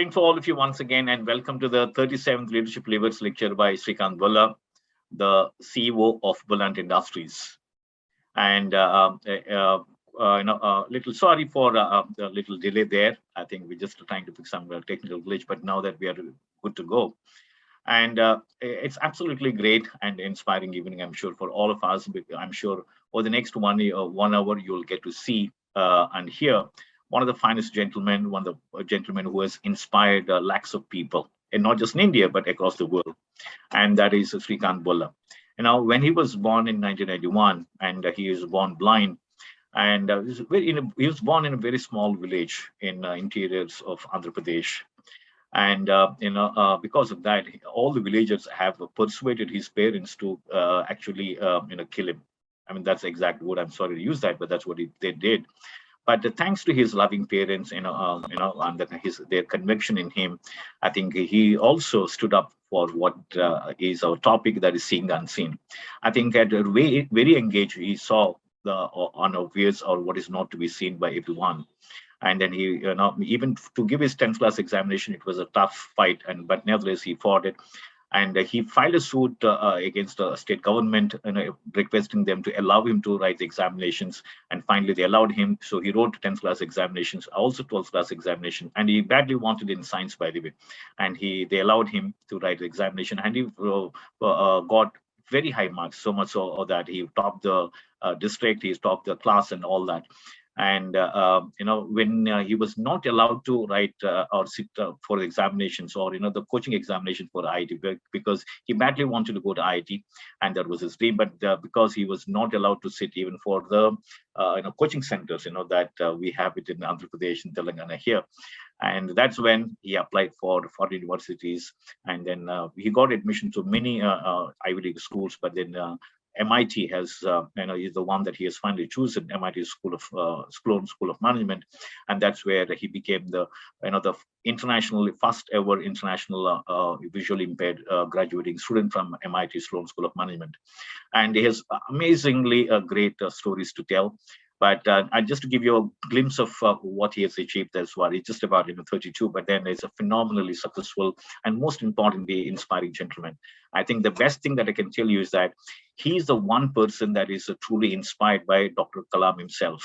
evening for all of you once again, and welcome to the 37th Leadership Levers lecture by Srikanth Bolla, the CEO of Bollant Industries. And little sorry for the little delay there. I think we're just trying to fix some technical glitch, but now that we are good to go, and it's absolutely great and inspiring evening, I'm sure, for all of us. I'm sure over the next 1 hour you'll get to see and hear one of the finest gentlemen, one of the gentlemen who has inspired lakhs of people, and not just in India but across the world, and that is Srikanth Bolla. Now, when he was born in 1991, and he was born blind, and he was born in a very small village in interiors of Andhra Pradesh, and because of that, all the villagers have persuaded his parents to actually kill him. I mean, that's the exact word. I'm sorry to use that, but that's what they did. But thanks to his loving parents, and their conviction in him, I think he also stood up for what is our topic, that is seeing the unseen. I think at a very engaged, he saw the unobvious, or what is not to be seen by everyone. And then he, even to give his 10th class examination, it was a tough fight, but nevertheless he fought it. And he filed a suit against the state government, requesting them to allow him to write the examinations. And finally, they allowed him. So he wrote 10th class examinations, also 12th class examination. And he badly wanted in science, by the way. And they allowed him to write the examination. And he got very high marks, so much so that he topped the district, he topped the class and all that. And when he was not allowed to write or sit for the examinations, or the coaching examination for IIT, because he badly wanted to go to IIT, and that was his dream. But because he was not allowed to sit even for the coaching centers, that we have it in Andhra Pradesh and Telangana here. And that's when he applied for foreign universities, and then he got admission to many Ivy League schools. But then MIT has, is the one that he has finally chosen, MIT School of Management, and that's where he became the first ever international visually impaired graduating student from MIT Sloan School of Management, and he has amazingly great stories to tell. But just to give you a glimpse of what he has achieved as well, he's just about 32, but then he's a phenomenally successful and most importantly inspiring gentleman. I think the best thing that I can tell you is that he's the one person that is truly inspired by Dr. Kalam himself.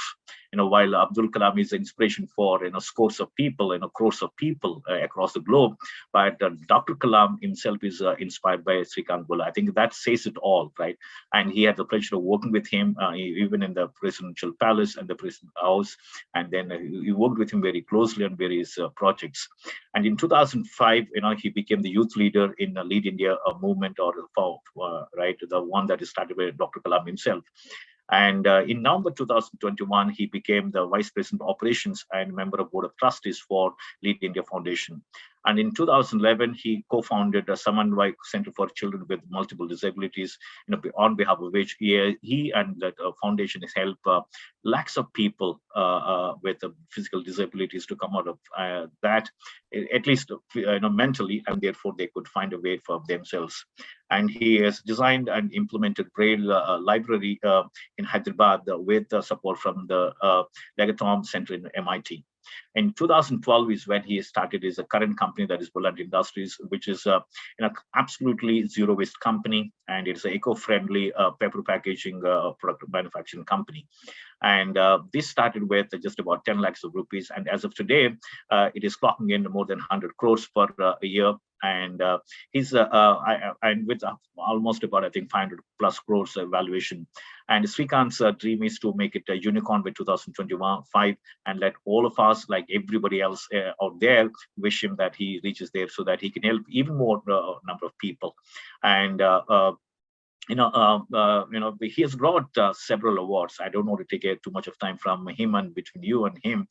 While Abdul Kalam is the inspiration for scores of people, crores of people across the globe, but Dr. Kalam himself is inspired by Srikanth Bolla. I think that says it all, right? And he had the pleasure of working with him, even in the presidential palace and the president house, and then he worked with him very closely on various projects. And in 2005, he became the youth leader in the Lead India movement, or right, the one that is started by Dr. Kalam himself. And in November 2021, he became the Vice President of Operations and member of Board of Trustees for Lead India Foundation. And in 2011, he co-founded the Samanvay Center for Children with Multiple Disabilities, on behalf of which he and that foundation has helped lakhs of people with physical disabilities to come out of that, at least mentally, and therefore they could find a way for themselves. And he has designed and implemented Braille library in Hyderabad with support from the Legatom Center in MIT. In 2012 is when he started his current company, that is Bollant Industries, which is absolutely zero waste company, and it's an eco-friendly paper packaging product manufacturing company. And this started with just about 10 lakhs of rupees, and as of today, it is clocking in more than 100 crores per a year. And he's and with almost about, I think, 500 plus crores valuation. And Srikanth's dream is to make it a unicorn by 2025, and let all of us, like everybody else out there, wish him that he reaches there so that he can help even more number of people. And he has got several awards. I don't want to take too much of time from him and between you and him,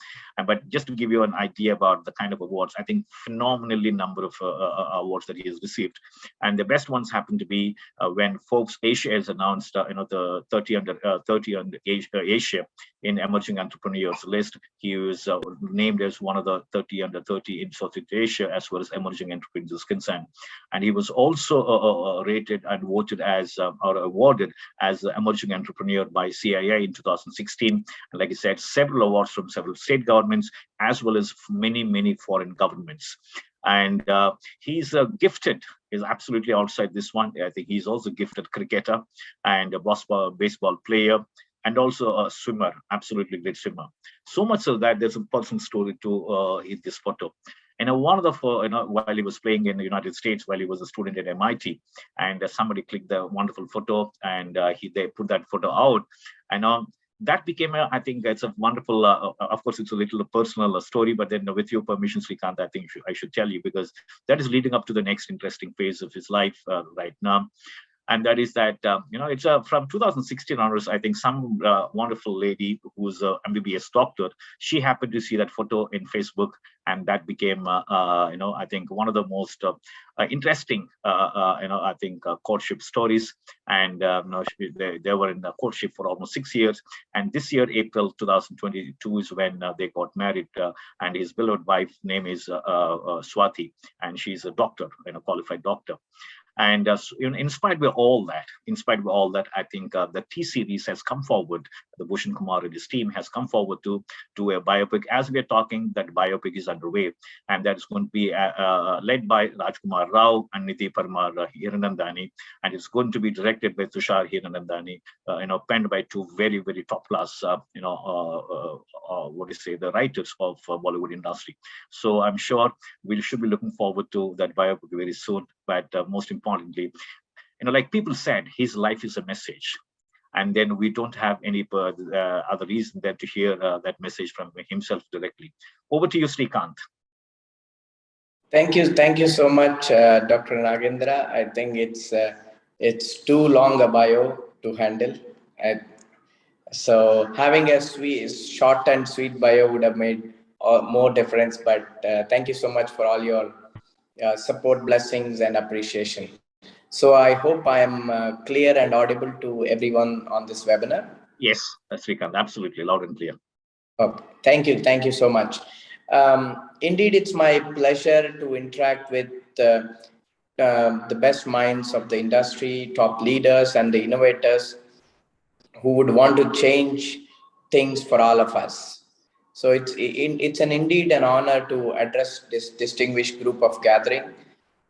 but just to give you an idea about the kind of awards, I think phenomenally number of awards that he has received. And the best ones happen to be when Forbes Asia has announced, the 30 under Asia in Emerging Entrepreneurs list. He was named as one of the 30 under 30 in Southeast Asia as well as emerging entrepreneurs is concerned. And he was also rated and voted as or awarded as the emerging entrepreneur by CIA in 2016. And like I said, several awards from several state governments as well as many foreign governments. And he's gifted. Is absolutely outside this one. I think he's also gifted cricketer and a baseball player and also a swimmer, absolutely great swimmer. So much so that there's a personal story to in this photo. And one of the, while he was playing in the United States, while he was a student at MIT, and somebody clicked the wonderful photo, and they put that photo out, and that became I think it's a wonderful. Of course, it's a little personal story, but then with your permission, Srikanth, I think I should tell you because that is leading up to the next interesting phase of his life right now. And that is that it's from 2016 onwards. I think some wonderful lady who's a MBBS doctor, she happened to see that photo in Facebook, and that became I think one of the most interesting I think courtship stories. And they were in the courtship for almost 6 years, and this year April 2022 is when they got married, and his beloved wife name is Swati, and she's a doctor, qualified doctor. And inspired by all that, I think the T series has come forward. The Bhushan Kumar and his team has come forward to do a biopic. As we are talking, that biopic is underway, and that is going to be led by Rajkumar Rao and Nidhi Parmar Hiranandani, and it's going to be directed by Tushar Hiranandani. Penned by two very top class, the writers of Bollywood industry. So I'm sure we should be looking forward to that biopic very soon. But most importantly, like people said, his life is a message. And then we don't have any other reason than to hear that message from himself directly. Over to you, Srikanth. Thank you so much, Dr. Nagendra. I think it's too long a bio to handle. So having a short and sweet bio would have made more difference. But thank you so much for all your support, blessings, and appreciation. So I hope I am clear and audible to everyone on this webinar. Yes, Srikanth, absolutely loud and clear. Okay. Thank you so much. Indeed, it's my pleasure to interact with the best minds of the industry, top leaders, and the innovators who would want to change things for all of us. So it's indeed an honor to address this distinguished group of gathering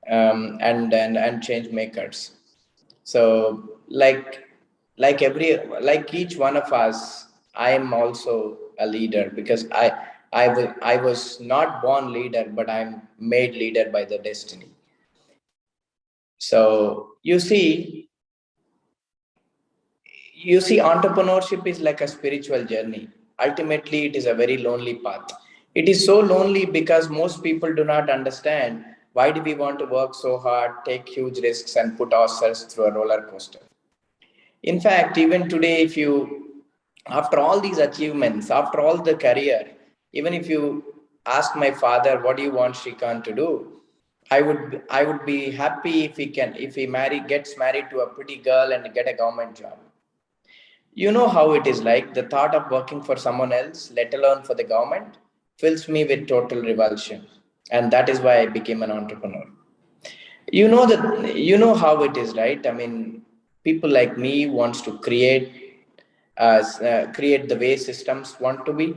and change makers. So like each one of us, I am also a leader because I was not born leader, but I'm made leader by the destiny. So you see, entrepreneurship is like a spiritual journey. Ultimately, it is a very lonely path. It is so lonely because most people do not understand why do we want to work so hard, take huge risks, and put ourselves through a roller coaster. In fact, even today, after all these achievements, after all the career, even if you ask my father, what do you want Srikanth to do? I would be happy if he gets married to a pretty girl and get a government job. You know how it is like. The thought of working for someone else, let alone for the government, fills me with total revulsion. And that is why I became an entrepreneur. You know how it is, right? I mean, people like me wants to create the way systems want to be.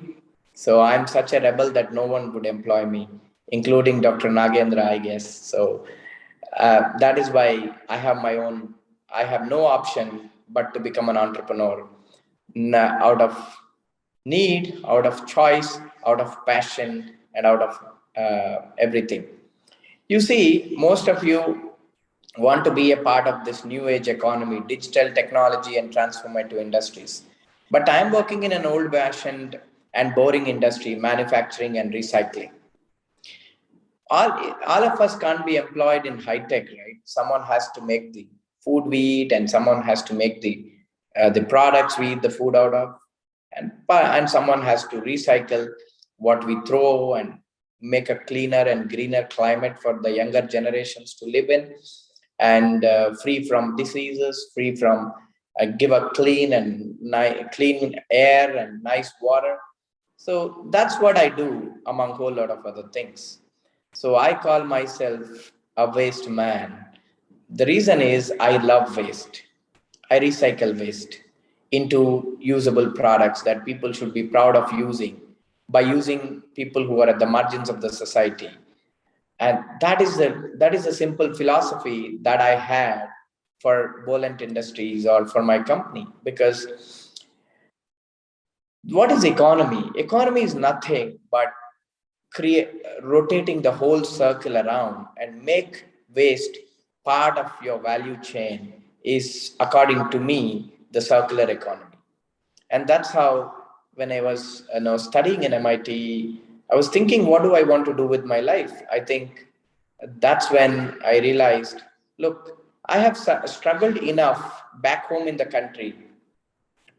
So I'm such a rebel that no one would employ me, including Dr. Nagendra, I guess. So that is why I have no option but to become an entrepreneur out of need, out of choice, out of passion, and out of everything. You see, most of you want to be a part of this new age economy, digital technology, and transformative industries. But I'm working in an old fashioned and boring industry, manufacturing and recycling. All of us can't be employed in high tech, right? Someone has to make the food we eat, and someone has to make the products we eat the food out of, and someone has to recycle what we throw and make a cleaner and greener climate for the younger generations to live in, and free from diseases, free from give a clean and clean air and nice water. So that's what I do among a whole lot of other things. So I call myself a waste man. The reason is I love waste. I recycle waste into usable products that people should be proud of using by using people who are at the margins of the society. And that is a simple philosophy that I had for Bollant Industries or for my company. Because what is economy? Economy is nothing but create rotating the whole circle around and make waste part of your value chain is, according to me, the circular economy. And that's how, when I was studying in MIT, I was thinking, what do I want to do with my life? I think that's when I realized, look, I have struggled enough back home in the country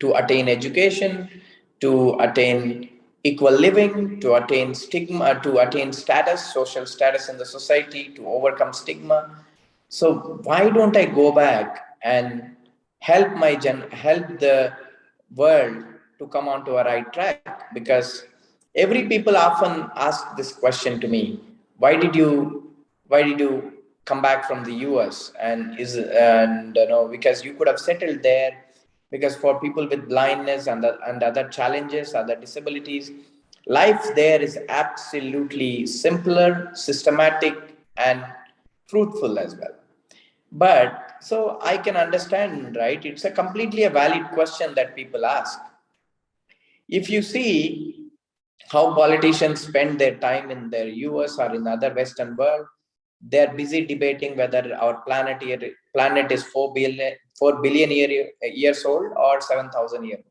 to attain education, to attain equal living, to attain stigma, to attain status, social status in the society, to overcome stigma. So why don't I go back and help the world to come onto a right track? Because every people often ask this question to me: Why did you come back from the US? And because you could have settled there, because for people with blindness and other challenges, other disabilities, life there is absolutely simpler, systematic, and fruitful as well. But so I can understand, right? It's a completely a valid question that people ask. If you see how politicians spend their time in the US or in other Western world, they're busy debating whether our planet is 4 billion years old or 7,000 years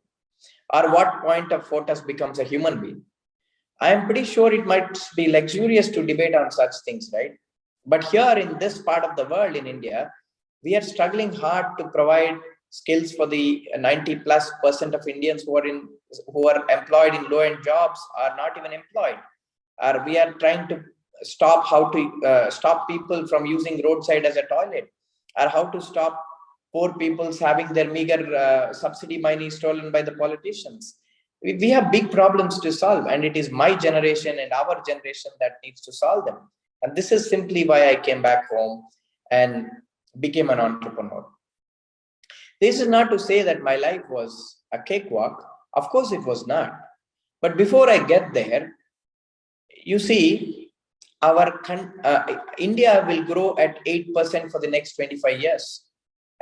old, or what point of photos becomes a human being. I am pretty sure it might be luxurious to debate on such things, right? But here in this part of the world, in India, we are struggling hard to provide skills for the 90+% of Indians who are employed in low-end jobs are not even employed. Or we are trying to stop people from using roadside as a toilet, or how to stop poor people's having their meager subsidy money stolen by the politicians. We have big problems to solve, and it is my generation and our generation that needs to solve them. And this is simply why I came back home and became an entrepreneur. This is not to say that my life was a cakewalk. Of course, it was not. But before I get there, you see, India will grow at 8% for the next 25 years.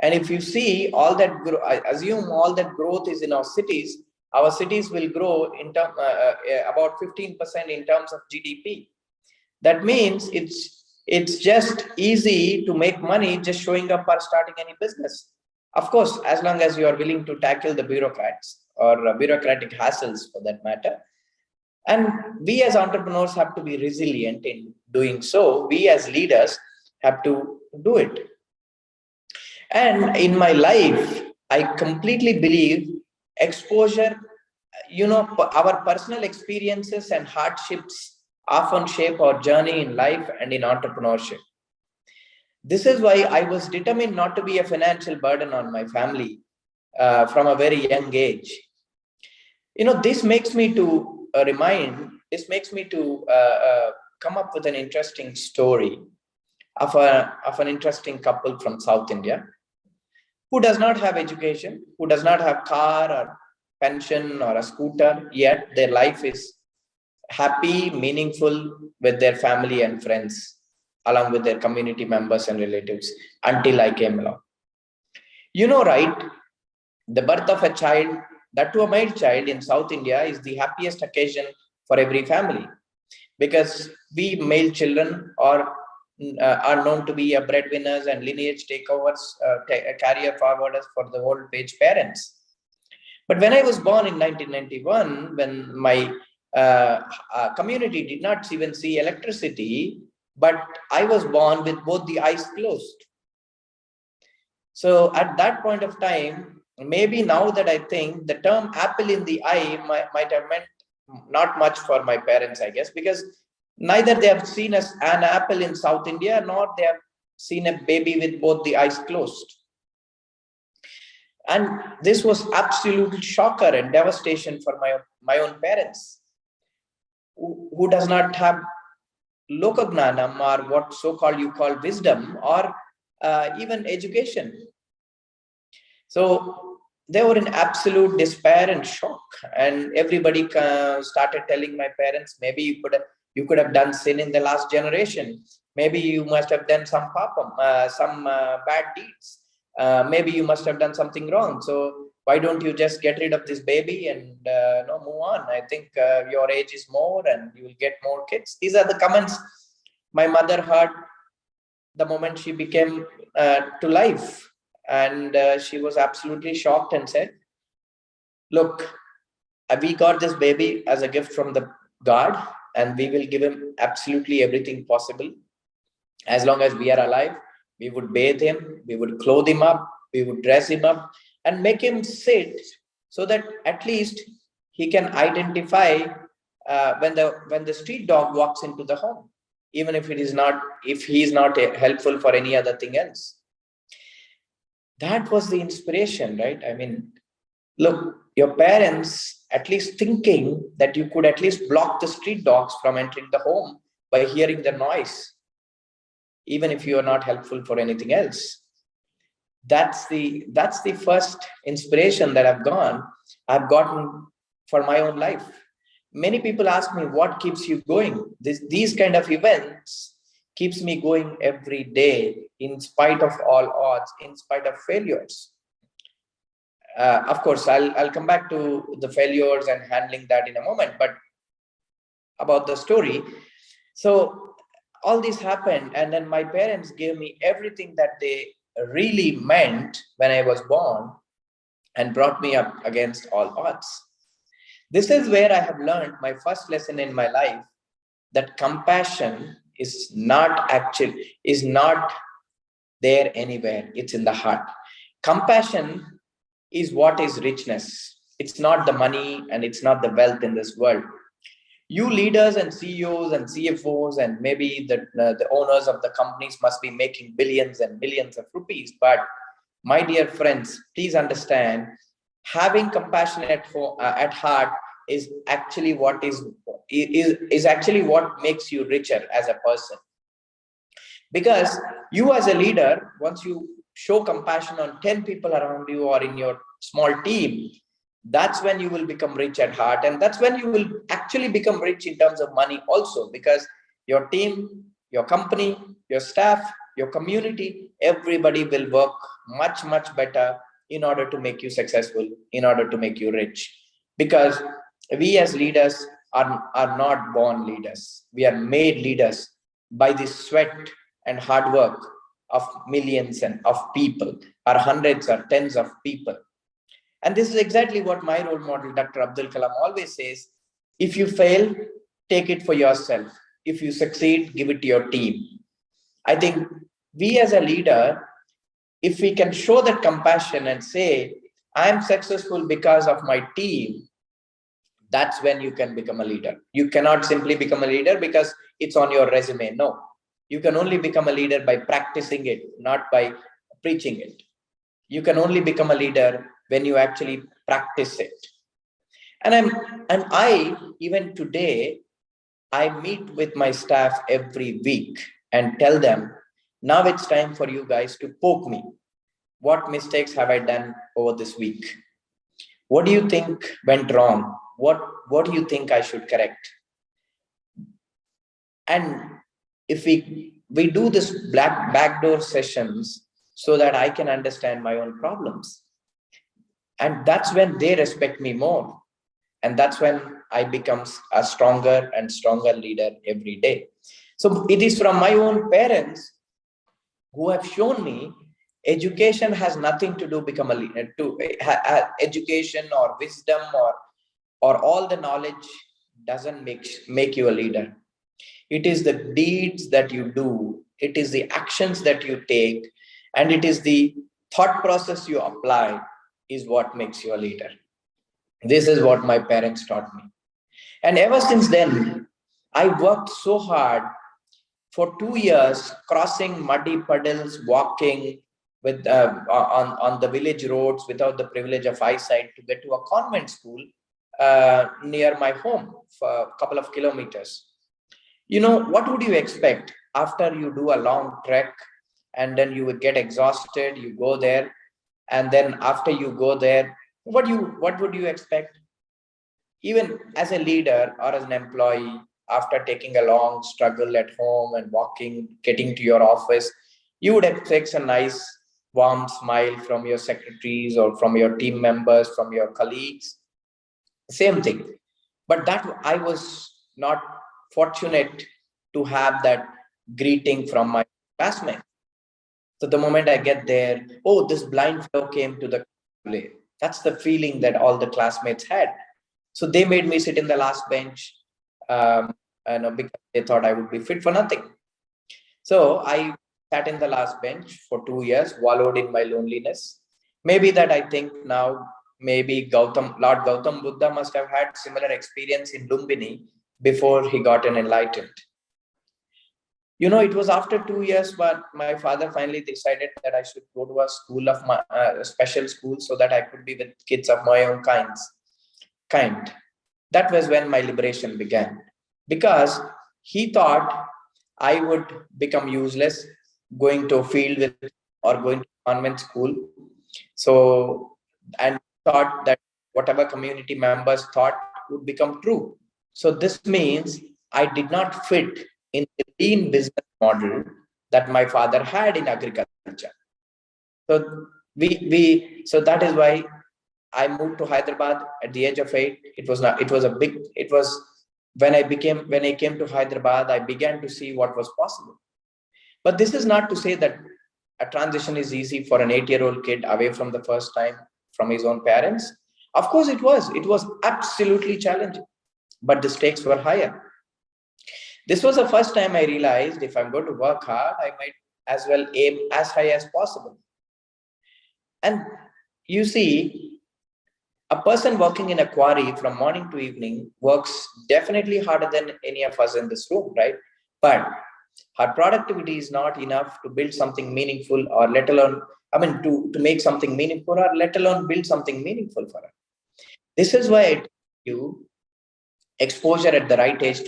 And if you see all that, I assume all that growth is in our cities. Our cities will grow about 15% in terms of GDP. That means it's just easy to make money just showing up or starting any business. Of course, as long as you are willing to tackle the bureaucrats or bureaucratic hassles for that matter. And we as entrepreneurs have to be resilient in doing so. We as leaders have to do it. And in my life, I completely believe exposure, our personal experiences and hardships often shape our journey in life and in entrepreneurship. This is why I was determined not to be a financial burden on my family from a very young age. This makes me to this makes me to come up with an interesting story of an interesting couple from South India who does not have education, who does not have car or pension or a scooter, yet their life is happy, meaningful with their family and friends, along with their community members and relatives, until I came along. Right? The birth of a child, that to a male child in South India, is the happiest occasion for every family, because we male children are known to be a breadwinners and lineage takeovers, carrier forwarders for the old age parents. But when I was born in 1991, when my community did not even see electricity, but I was born with both the eyes closed. So at that point of time, maybe now that I think, the term apple in the eye might have meant not much for my parents, I guess, because neither they have seen an apple in South India, nor they have seen a baby with both the eyes closed. And this was absolute shocker and devastation for my own parents, who does not have lokagnanam, or what so-called you call wisdom, or even education. So they were in absolute despair and shock, and everybody started telling my parents, maybe you could have done sin in the last generation. Maybe you must have done some papam, some bad deeds. Maybe you must have done something wrong. So why don't you just get rid of this baby and no, move on? I think your age is more, and you will get more kids. These are the comments my mother heard the moment she became to life. And she was absolutely shocked and said, look, we got this baby as a gift from the God, and we will give him absolutely everything possible. As long as we are alive, we would bathe him, we would clothe him up, we would dress him up, and make him sit so that at least he can identify when the street dog walks into the home, even if it is not, if he is not helpful for any other thing else. That was the inspiration, right? I mean, look, your parents at least thinking that you could at least block the street dogs from entering the home by hearing the noise, even if you are not helpful for anything else. That's the first inspiration that I've gotten for my own life. Many people ask me, what keeps you going? These kind of events keeps me going every day, in spite of all odds, in spite of failures. Of course, I'll come back to the failures and handling that in a moment, but about the story. So all this happened, and then my parents gave me everything that they really meant when I was born, and brought me up against all odds. This is where I have learned my first lesson in my life, that compassion is not there anywhere. It's in the heart. Compassion is what is richness. It's not the money and it's not the wealth in this world. You leaders and CEOs and CFOs and maybe the owners of the companies must be making billions and millions of rupees. But my dear friends, please understand, having compassion at heart is actually is actually what makes you richer as a person. Because you as a leader, once you show compassion on 10 people around you or in your small team, that's when you will become rich at heart, and that's when you will actually become rich in terms of money also, because your team, your company, your staff, your community, everybody will work much better in order to make you successful, in order to make you rich. Because we as leaders are not born leaders, we are made leaders by the sweat and hard work of millions and of people, or hundreds or tens of people. And this is exactly what my role model, Dr. Abdul Kalam, always says. If you fail, take it for yourself. If you succeed, give it to your team. I think we as a leader, if we can show that compassion and say, I'm successful because of my team, that's when you can become a leader. You cannot simply become a leader because it's on your resume. No, you can only become a leader by practicing it, not by preaching it. You can only become a leader when you actually practice it. And I even today, I meet with my staff every week and tell them, now it's time for you guys to poke me. What mistakes have I done over this week? What do you think went wrong? What do you think I should correct? And if we do this black backdoor sessions, so that I can understand my own problems, and that's when they respect me more, and that's when I becomes a stronger and stronger leader every day. So it is from my own parents who have shown me education has nothing to do become a leader to education or wisdom or all the knowledge doesn't make you a leader. It is the deeds that you do, it is the actions that you take, and it is the thought process you apply is what makes you a leader. This is what my parents taught me. And ever since then, I worked so hard for 2 years, crossing muddy puddles, walking, with on the village roads without the privilege of eyesight to get to a convent school near my home for a couple of kilometers. You know, what would you expect after you do a long trek and then you would get exhausted, you go there, and then after you go there, what would you expect? Even as a leader or as an employee, after taking a long struggle at home and walking, getting to your office, you would expect a nice warm smile from your secretaries or from your team members, from your colleagues. Same thing. But that I was not fortunate to have that greeting from my classmates. So the moment I get there, oh, this blind fellow came to the play. That's the feeling that all the classmates had. So they made me sit in the last bench, um, because they thought I would be fit for nothing. So I sat in the last bench for 2 years, wallowed in my loneliness. Maybe that I think now, maybe Lord Gautam Buddha must have had similar experience in Lumbini before he got enlightened. You know, it was after 2 years, but my father finally decided that I should go to a school of my special school so that I could be with kids of my own kind. That was when my liberation began, because he thought I would become useless going to a field with or going to convent school. So, and thought that whatever community members thought would become true. So this means I did not fit in the lean business model that my father had in agriculture. So so that is why I moved to Hyderabad at the age of 8. It was not. It was a big. It was when I came to Hyderabad, I began to see what was possible. But this is not to say that a transition is easy for an 8-year-old kid away from the first time from his own parents. Of course, it was. It was absolutely challenging, but the stakes were higher. This was the first time I realized if I'm going to work hard, I might as well aim as high as possible. And you see, a person working in a quarry from morning to evening works definitely harder than any of us in this room, right? But her productivity is not enough to build something meaningful, or let alone, I mean, to make something meaningful, or let alone build something meaningful for her. This is why I tell you exposure at the right age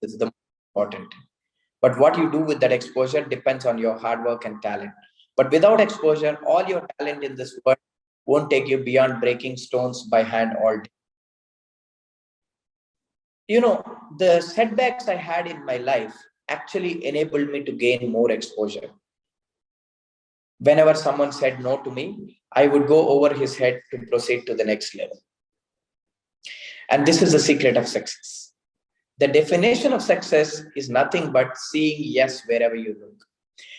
is the most important. But what you do with that exposure depends on your hard work and talent. But without exposure, all your talent in this world won't take you beyond breaking stones by hand all day. You know, the setbacks I had in my life actually enabled me to gain more exposure. Whenever someone said no to me, I would go over his head to proceed to the next level. And this is the secret of success. The definition of success is nothing but seeing yes wherever you look.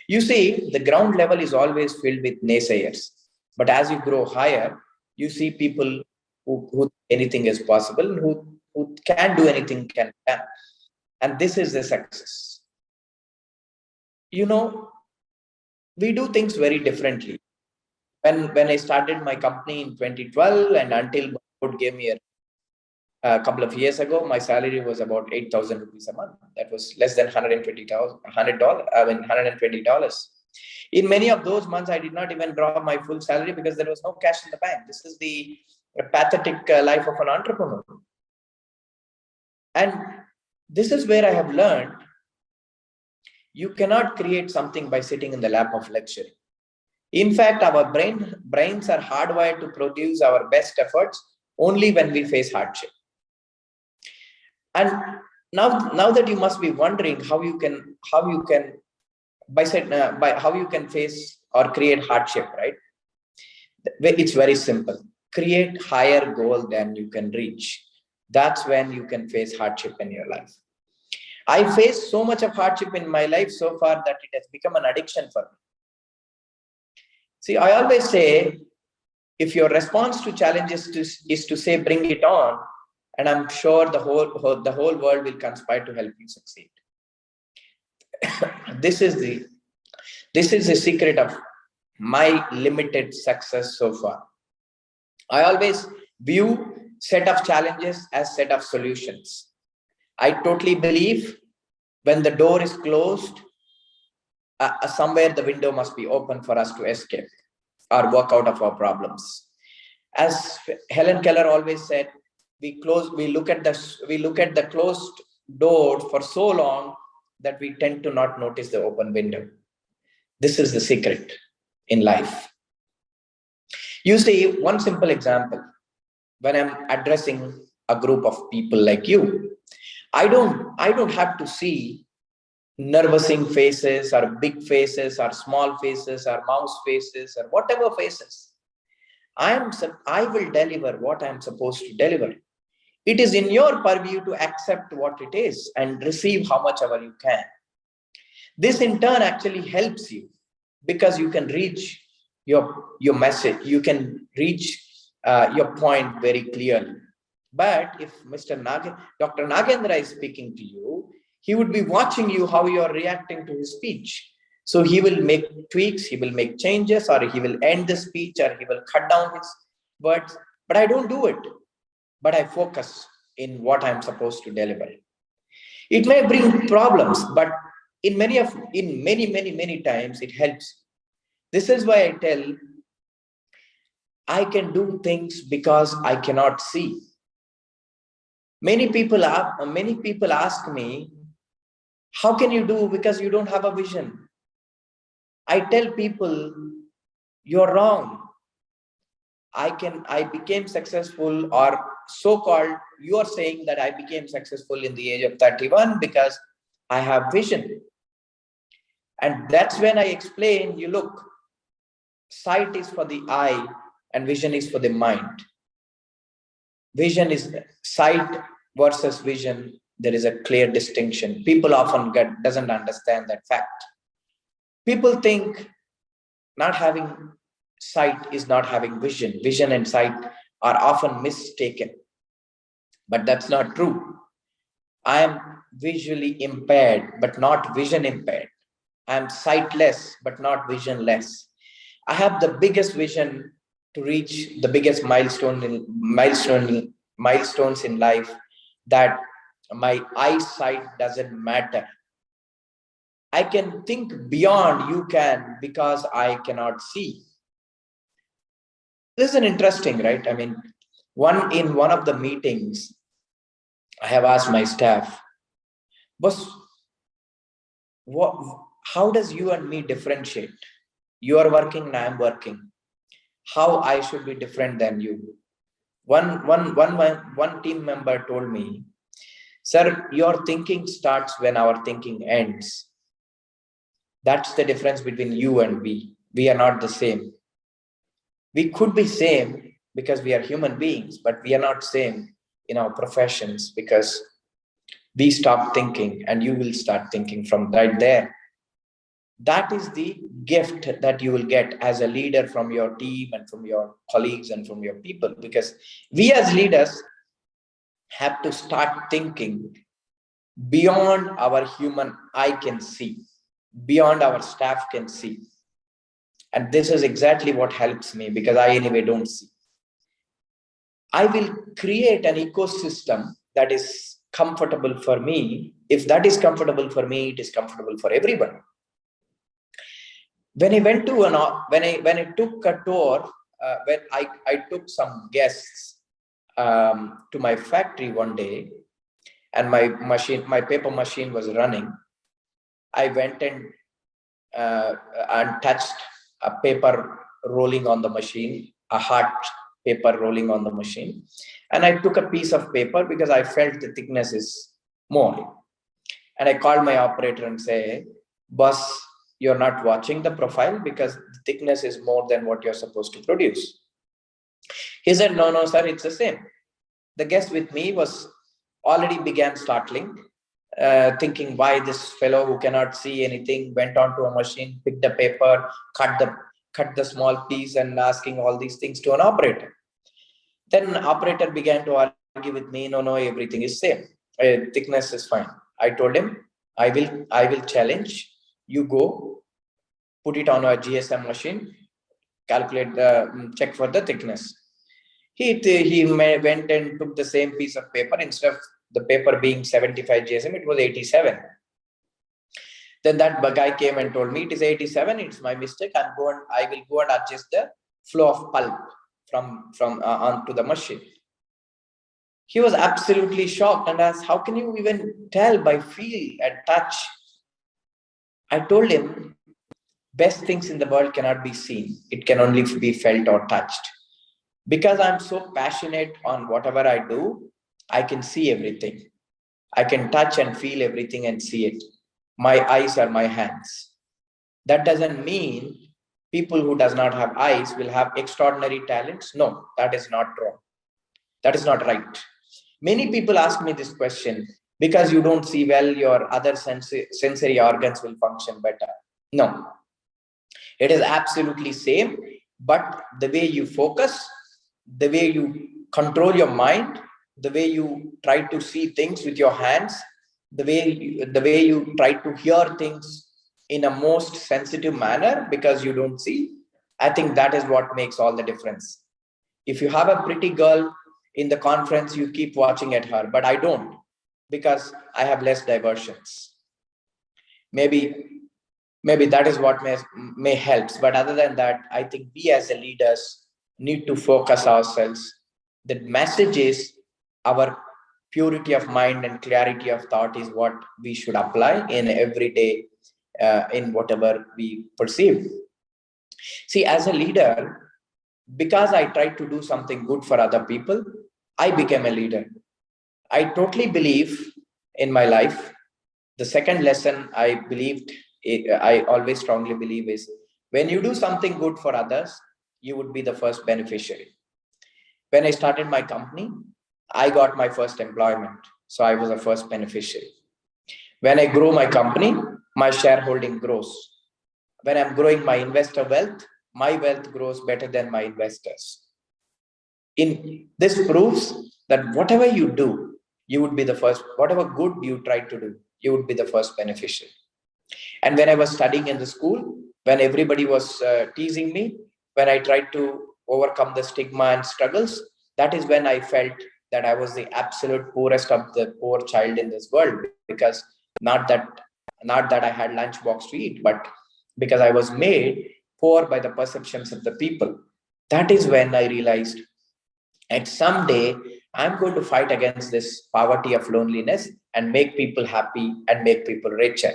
You see, the ground level is always filled with naysayers. But as you grow higher, you see people who anything is possible, who can do anything can. And this is the success. You know, we do things very differently. When I started my company in 2012 and until Bollywood gave me a couple of years ago, my salary was about 8,000 rupees a month. That was less than $120. I mean, $120. In many of those months, I did not even draw my full salary because there was no cash in the bank. This is the pathetic life of an entrepreneur. And this is where I have learned you cannot create something by sitting in the lap of luxury. In fact, our brains are hardwired to produce our best efforts only when we face hardship. And now that you must be wondering how you can by how you can face or create hardship, right? It's very simple. Create higher goal than you can reach. That's when you can face hardship in your life. I faced so much of hardship in my life so far that it has become an addiction for me. See, I always say, if your response to challenges is to say, bring it on, and I'm sure the whole world will conspire to help you succeed. this is the this is the secret of my limited success so far. I always view set of challenges as set of solutions. I totally believe when the door is closed, somewhere the window must be open for us to escape or work out of our problems. As Helen Keller always said, we look at the closed door for so long that we tend to not notice the open window. This is the secret in life. You see, one simple example, when I'm addressing a group of people like you, I don't have to see nervousing faces or big faces or small faces or mouse faces or whatever faces. I will deliver what I am supposed to deliver. It is in your purview to accept what it is and receive how much ever you can. This in turn actually helps you because you can reach your message, you can reach your point very clearly. But if Dr. Nagendra is speaking to you, he would be watching you how you are reacting to his speech. So he will make tweaks, he will make changes, or he will end the speech, or he will cut down his words. But I don't do it, but I focus in what I'm supposed to deliver. It may bring problems, but in many times it helps. This is why I tell, I can do things because I cannot see. Many people ask me, how can you do because you don't have a vision? I tell people, you're wrong. I became successful, or so-called, you are saying that I became successful in the age of 31 because I have vision. And that's when I explain, you look, sight is for the eye and vision is for the mind. Vision is sight versus vision. There is a clear distinction. People often doesn't understand that fact. People think not having sight is not having vision. Vision and sight are often mistaken, but that's not true. I am visually impaired, but not vision impaired. I am sightless, but not visionless. I have the biggest vision to reach the biggest milestones in life, that my eyesight doesn't matter. I can think beyond you can because I cannot see. This is an interesting, right? I mean, one of the meetings, I have asked my staff, was what, how does you and me differentiate? You are working and I am working. How I should be different than you? One team member told me, sir, your thinking starts when our thinking ends. That's the difference between you and we. We are not the same. We could be same because we are human beings, but we are not same in our professions because we stop thinking and you will start thinking from right there. That is the gift that you will get as a leader from your team and from your colleagues and from your people, because we as leaders have to start thinking beyond our human eye can see, beyond our staff can see. And this is exactly what helps me because I anyway don't see. I will create an ecosystem that is comfortable for me. If that is comfortable for me, it is comfortable for everyone. When I went to when I took a tour, when I took some guests to my factory one day, and my paper machine was running. I went and touched a paper rolling on the machine, a hard paper rolling on the machine, and I took a piece of paper because I felt the thickness is more. And I called my operator and say, boss, you're not watching the profile because the thickness is more than what you're supposed to produce. He said, no, sir, it's the same. The guest with me was already began startling, thinking why this fellow who cannot see anything went onto a machine, picked the paper, cut the small piece, and asking all these things to an operator. Then an operator began to argue with me, no, everything is same. Thickness is fine. I told him, I will challenge. You go, put it on a GSM machine, calculate check for the thickness. He went and took the same piece of paper. Instead of the paper being 75 GSM, it was 87. Then that guy came and told me it is 87. It's my mistake. I will go and adjust the flow of pulp from onto the machine. He was absolutely shocked and asked, "How can you even tell by feel and touch?" I told him, best things in the world cannot be seen. It can only be felt or touched. Because I'm so passionate on whatever I do, I can see everything. I can touch and feel everything and see it. My eyes are my hands. That doesn't mean people who does not have eyes will have extraordinary talents. No, that is not wrong. That is not right. Many people ask me this question, because you don't see well, your other sensory organs will function better. No, it is absolutely same, but the way you focus, the way you control your mind, the way you try to see things with your hands, the way you try to hear things in a most sensitive manner because you don't see, I think that is what makes all the difference. If you have a pretty girl in the conference, you keep watching at her, but I don't, because I have less diversions. Maybe maybe that is what may helps, but other than that, I think we as the leaders need to focus ourselves. The message is our purity of mind and clarity of thought is what we should apply in every day, in whatever we perceive. See, as a leader, because I tried to do something good for other people, I became a leader. I totally believe in my life. The second lesson I believed, I always strongly believe is, when you do something good for others, you would be the first beneficiary. When I started my company, I got my first employment. So I was the first beneficiary. When I grow my company, my shareholding grows. When I'm growing my investor wealth, my wealth grows better than my investors. In this proves that whatever you do, you would be the first, whatever good you try to do, you would be the first beneficiary. And when I was studying in the school, when everybody was teasing me, when I tried to overcome the stigma and struggles, that is when I felt that I was the absolute poorest of the poor child in this world. Because not that not that I had lunchbox to eat, but because I was made poor by the perceptions of the people. That is when I realized, and someday I'm going to fight against this poverty of loneliness and make people happy and make people richer.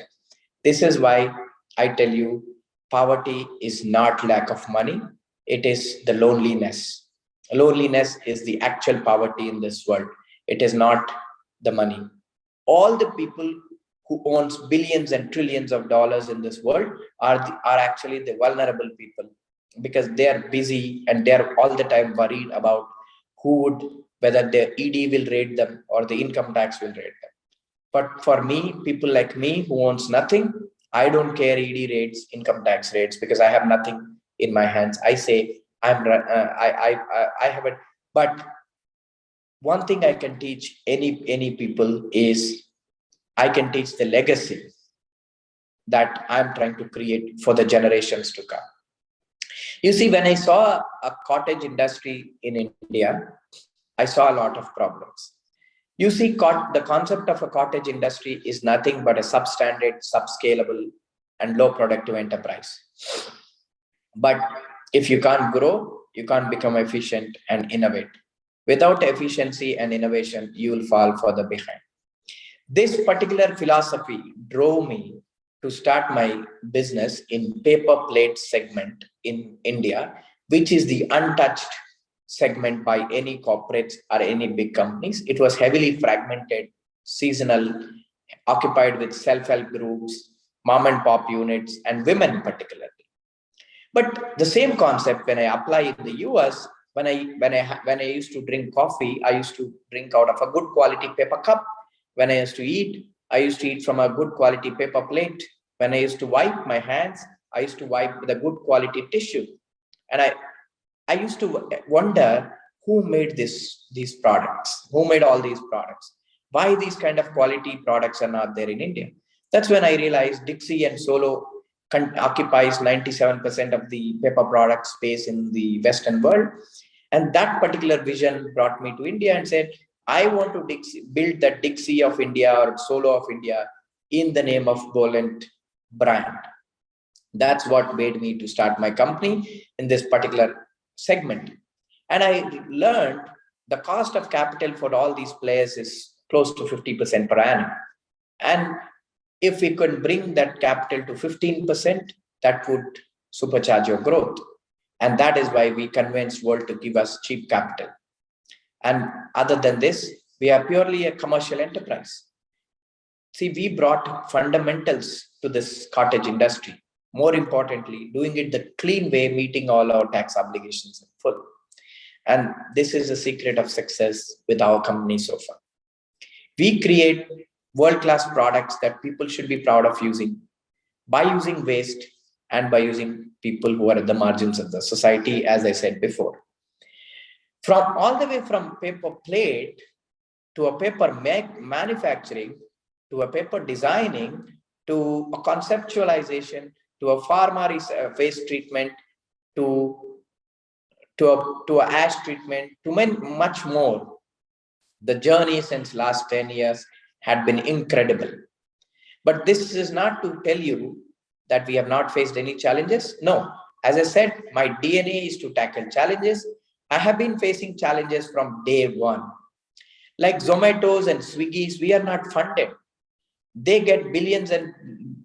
This is why I tell you, poverty is not lack of money, it is the loneliness. Loneliness is the actual poverty in this world. It is not the money. All the people who owns billions and trillions of dollars in this world are actually the vulnerable people, because they are busy and they are all the time worried about who would, whether their ED will rate them or the income tax will rate them. But for me, people like me who owns nothing, I don't care ED rates, income tax rates, because I have nothing in my hands. I say I have it. But one thing I can teach any people is, I can teach the legacy that I'm trying to create for the generations to come. You see, when I saw a cottage industry in India, I saw a lot of problems. You see, the concept of a cottage industry is nothing but a substandard, subscalable, and low productive enterprise. But if you can't grow, you can't become efficient and innovate. Without efficiency and innovation, you will fall further behind. This particular philosophy drove me to start my business in paper plate segment in India, which is the untouched segment by any corporates or any big companies. It was heavily fragmented, seasonal, occupied with self-help groups, mom and pop units, and women particularly. But the same concept, when I apply in the US, when I used to drink coffee, I used to drink out of a good quality paper cup. When I used to eat, I used to eat from a good quality paper plate. When I used to wipe my hands, I used to wipe with a good quality tissue. And I used to wonder, who made these products? Who made all these products? Why these kind of quality products are not there in India? That's when I realized Dixie and Solo occupies 97% of the paper product space in the Western world. And that particular vision brought me to India and said, I want to build the Dixie of India or Solo of India in the name of Bollant brand. That's what made me to start my company in this particular segment. And I learned the cost of capital for all these players is close to 50% per annum. And if we could bring that capital to 15%, that would supercharge your growth. And that is why we convinced world to give us cheap capital. And other than this, we are purely a commercial enterprise. See, we brought fundamentals to this cottage industry. More importantly, doing it the clean way, meeting all our tax obligations in full. And this is the secret of success with our company so far. We create world-class products that people should be proud of using by using waste and by using people who are at the margins of the society, as I said before. From all the way from paper plate to a paper manufacturing, to a paper designing, to a conceptualization, to a pharma waste treatment, to to a ash treatment, to much more. The journey since last 10 years had been incredible. But this is not to tell you that we have not faced any challenges. No, as I said, my DNA is to tackle challenges. I have been facing challenges from day one. Like Zomato's and Swiggy's, we are not funded. They get billions and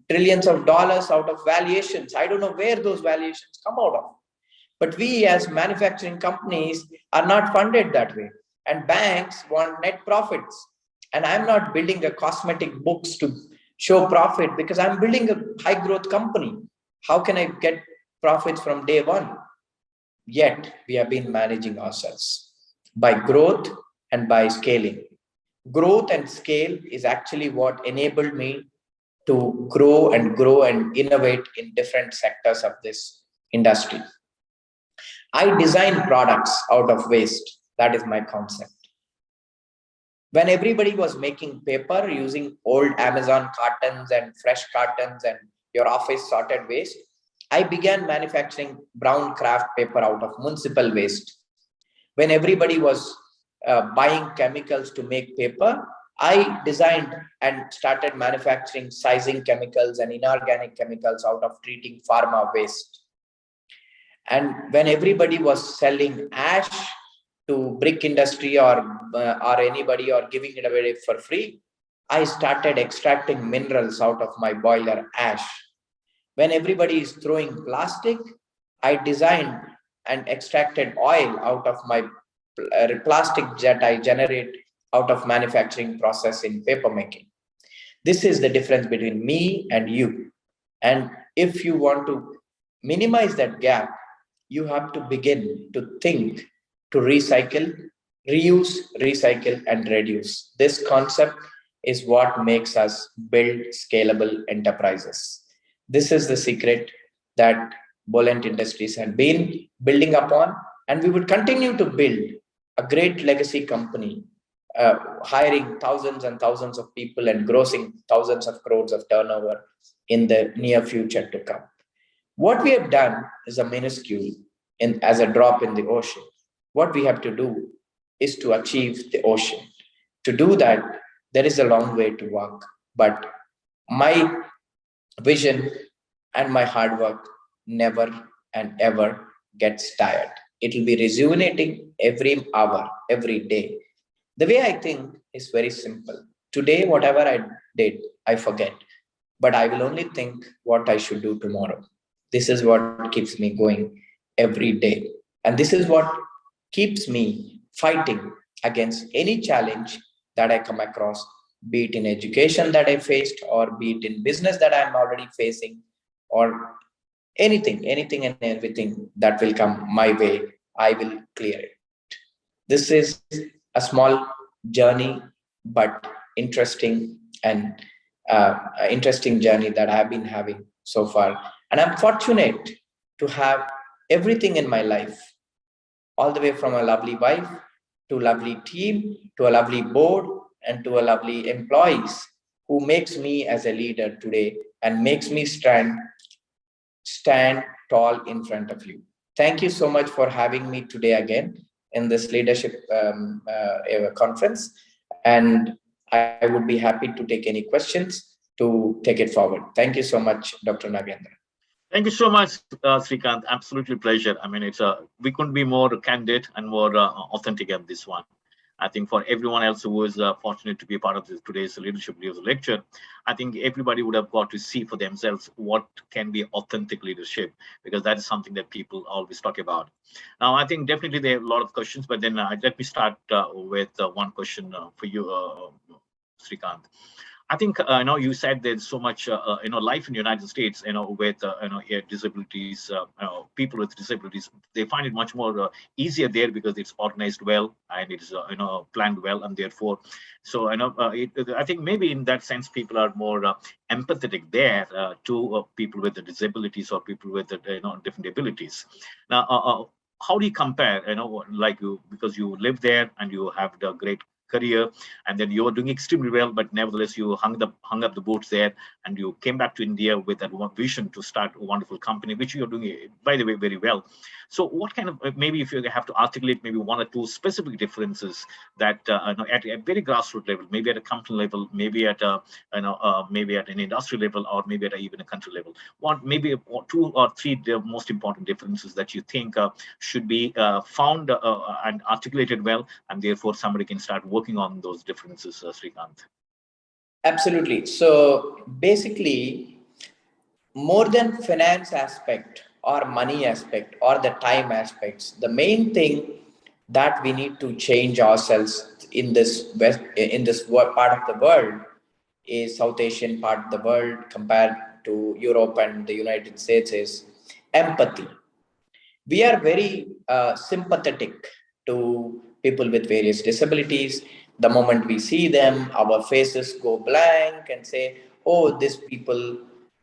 trillions of dollars out of valuations. I don't know where those valuations come out of. But we as manufacturing companies are not funded that way. And banks want net profits. And I'm not building a cosmetic books to show profit because I'm building a high growth company. How can I get profits from day one? Yet we have been managing ourselves by growth and by scaling. Growth and scale is actually what enabled me to grow and innovate in different sectors of this industry. I design products out of waste. That is my concept. When everybody was making paper using old Amazon cartons and fresh cartons and your office sorted waste, I began manufacturing brown craft paper out of municipal waste. When everybody was buying chemicals to make paper, I designed and started manufacturing sizing chemicals and inorganic chemicals out of treating pharma waste. And when everybody was selling ash to brick industry or anybody or giving it away for free, I started extracting minerals out of my boiler ash. When everybody is throwing plastic, I designed and extracted oil out of my plastic that I generate out of manufacturing process in paper making. This is the difference between me and you. And if you want to minimize that gap, you have to begin to think to recycle, reuse, recycle, and reduce. This concept is what makes us build scalable enterprises. This is the secret that Bollant Industries had been building upon, and we would continue to build a great legacy company, hiring thousands and thousands of people and grossing thousands of crores of turnover in the near future to come. What we have done is a minuscule as a drop in the ocean. What we have to do is to achieve the ocean. To do that, there is a long way to walk. But my vision and my hard work never and ever gets tired. It will be rejuvenating every hour, every day. The way I think is very simple. Today, whatever I did, I forget. But I will only think what I should do tomorrow. This is what keeps me going every day. And this is what keeps me fighting against any challenge that I come across, be it in education that I faced, or be it in business that I'm already facing, or anything and everything that will come my way, I will clear it. This is a small journey, but interesting and interesting journey that I've been having so far. And I'm fortunate to have everything in my life, all the way from a lovely wife to a lovely team to a lovely board and to a lovely employees who makes me as a leader today and makes me stand tall in front of you. Thank you so much for having me today again in this leadership conference. And I would be happy to take any questions. to take it forward. Thank you so much, Dr. Nagendra. Thank you so much, Srikanth. Absolutely pleasure. I mean, we couldn't be more candid and more authentic at this one. I think for everyone else who was fortunate to be a part of today's leadership leaders lecture, I think everybody would have got to see for themselves what can be authentic leadership, because that is something that people always talk about. Now, I think definitely there are a lot of questions, but then let me start with one question for you, Srikanth. I think you said there's so much life in the United States, with disabilities, people with disabilities. They find it much more easier there because it's organized well and it's planned well, and therefore, so I think maybe in that sense people are more empathetic there to people with the disabilities or people with different abilities. Now, how do you compare? Like you, because you live there and you have the great career, and then you were doing extremely well, but nevertheless you hung up the boots there, and you came back to India with that one vision to start a wonderful company, which you're doing, by the way, very well. So what kind of, maybe if you have to articulate maybe one or two specific differences that at a very grassroots level, maybe at a company level, maybe at a maybe at an industry level, or maybe at even a country level, one maybe two or three the most important differences that you think should be found and articulated well, and therefore somebody can start working on those differences, Srikanth. Absolutely. So basically, more than finance aspect or money aspect or the time aspects, the main thing that we need to change ourselves in this part of the world is South Asian part of the world compared to Europe and the United States is empathy. We are very sympathetic to people with various disabilities. The moment we see them, our faces go blank and say, oh, these people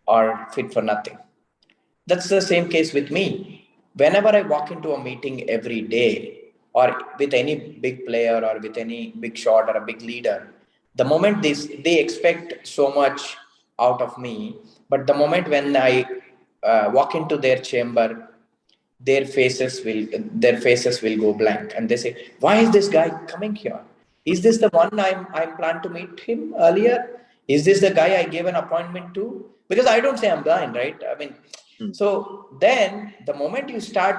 are fit for nothing. That's the same case with me. Whenever I walk into a meeting every day, or with any big player, or with any big shot, or a big leader, the moment they expect so much out of me, but the moment when I walk into their chamber, their faces will go blank, and they say, why is this guy coming here? Is this the one I'm planned to meet him earlier? Is this the guy I gave an appointment to? Because I don't say I'm blind, right? I mean, Hmm. so then the moment you start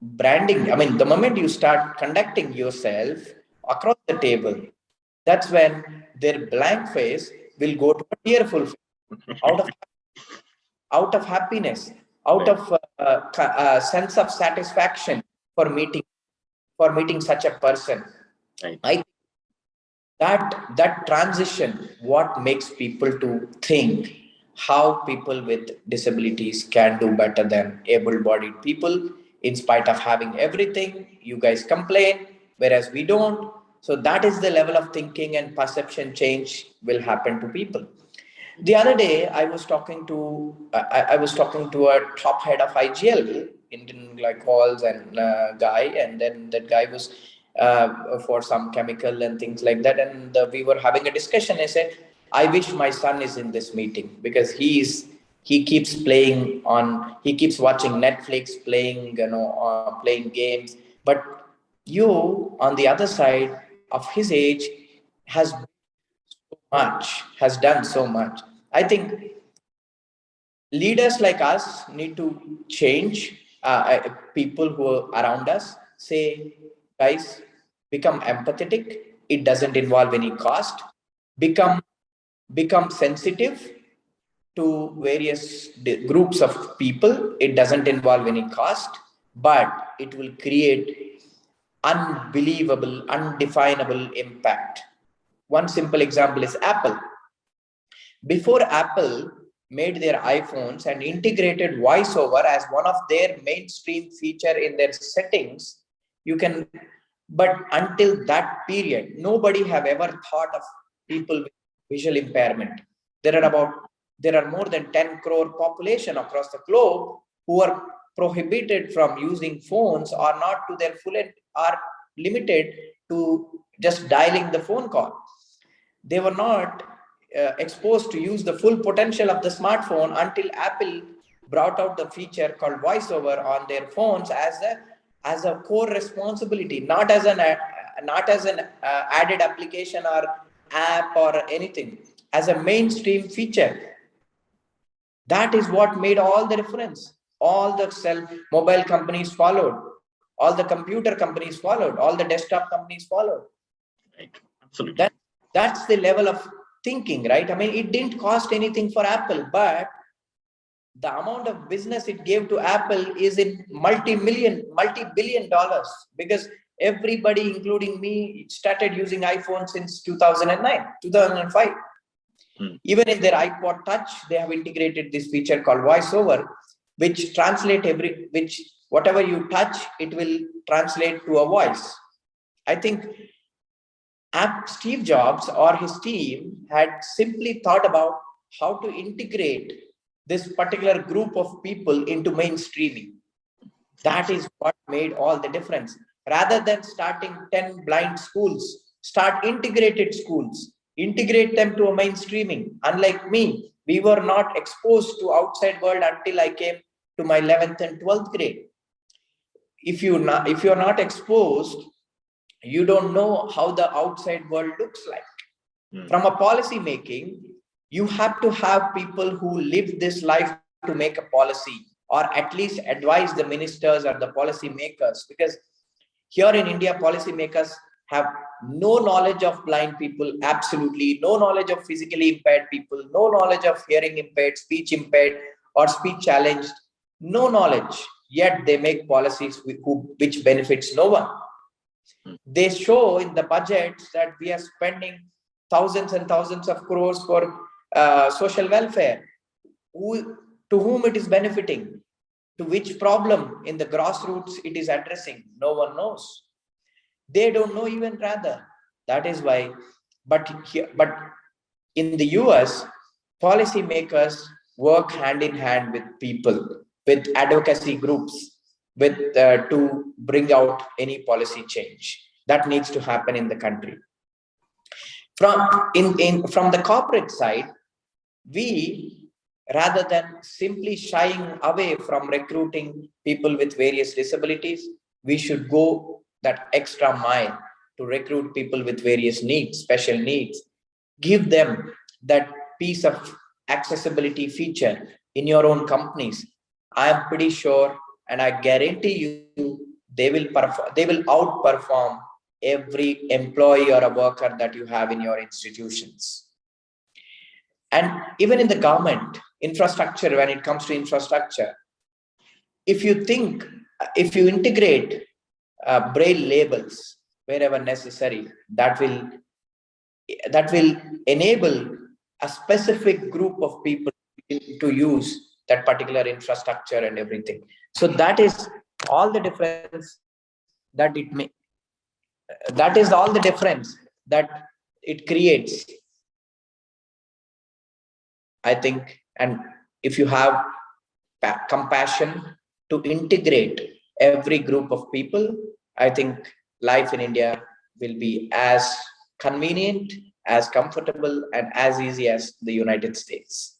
branding, I mean, the moment you start conducting yourself across the table, that's when their blank face will go to a tearful face, out of out of happiness, out Right, of sense of satisfaction for meeting such a person. right. I think that transition, what makes people to think how people with disabilities can do better than able-bodied people, in spite of having everything. You guys complain, whereas we don't. So that is the level of thinking and perception change will happen to people. The other day, I was talking to a top head of IGL, Indian Glycols and guy, and then that guy was for some chemical and things like that, and we were having a discussion. I said, I wish my son is in this meeting because he keeps he keeps watching Netflix, playing playing games, but you on the other side of his age has has done so much. I think leaders like us need to change people who are around us. Say, guys, become empathetic. It doesn't involve any cost. Become sensitive to various groups of people. It doesn't involve any cost, but it will create unbelievable, undefinable impact. One simple example is Apple. Before Apple made their iPhones and integrated voiceover as one of their mainstream feature in their settings, you can, but until that period, nobody have ever thought of people with visual impairment. There are about there are more than 10 crore population across the globe who are prohibited from using phones or not to their full are limited to just dialing the phone call. They were not exposed to use the full potential of the smartphone until Apple brought out the feature called voiceover on their phones as a core responsibility, not as an added application or app or anything. as a mainstream feature. That is what made all the difference. All the mobile companies followed, all the computer companies followed, all the desktop companies followed. Right. Absolutely. That that's the level of thinking, right? I mean, it didn't cost anything for Apple, but the amount of business it gave to Apple is in multi-billion dollars, because everybody, including me, started using iPhone since 2009, 2005. Even in their iPod Touch, they have integrated this feature called VoiceOver, which which whatever you touch, it will translate to a voice. I think Steve Jobs or his team had simply thought about how to integrate this particular group of people into mainstreaming. That is what made all the difference. Rather than starting 10 blind schools, start integrated schools, integrate them to a mainstreaming. Unlike me, we were not exposed to outside world until I came to my 11th and 12th grade. If you're not exposed, you don't know how the outside world looks like. From a policy making, you have to have people who live this life to make a policy, or at least advise the ministers or the policy makers, because here in India, policymakers have no knowledge of blind people, absolutely no knowledge of physically impaired people, no knowledge of hearing impaired, or speech challenged, no knowledge. Yet they make policies which benefits no one. They show in the budgets that we are spending thousands and thousands of crores for social welfare. To whom it is benefiting? To which problem in the grassroots it is addressing? No one knows. They don't know even rather. That is why, but in the US, policymakers work hand in hand with people, with advocacy groups, with to bring out any policy change that needs to happen in the country. From the corporate side, we, rather than simply shying away from recruiting people with various disabilities, we should go that extra mile to recruit people with various needs, special needs. Give them that piece of accessibility feature in your own companies. I am pretty sure, and I guarantee you, they will outperform every employee or a worker that you have in your institutions. And even in the government infrastructure, when it comes to infrastructure, if you integrate braille labels wherever necessary, that will enable a specific group of people to use that particular infrastructure and everything. So that is all the difference that it may that is all the difference that it creates, I think. And if you have compassion to integrate every group of people, I think life in India will be as convenient, as comfortable, and as easy as the United States.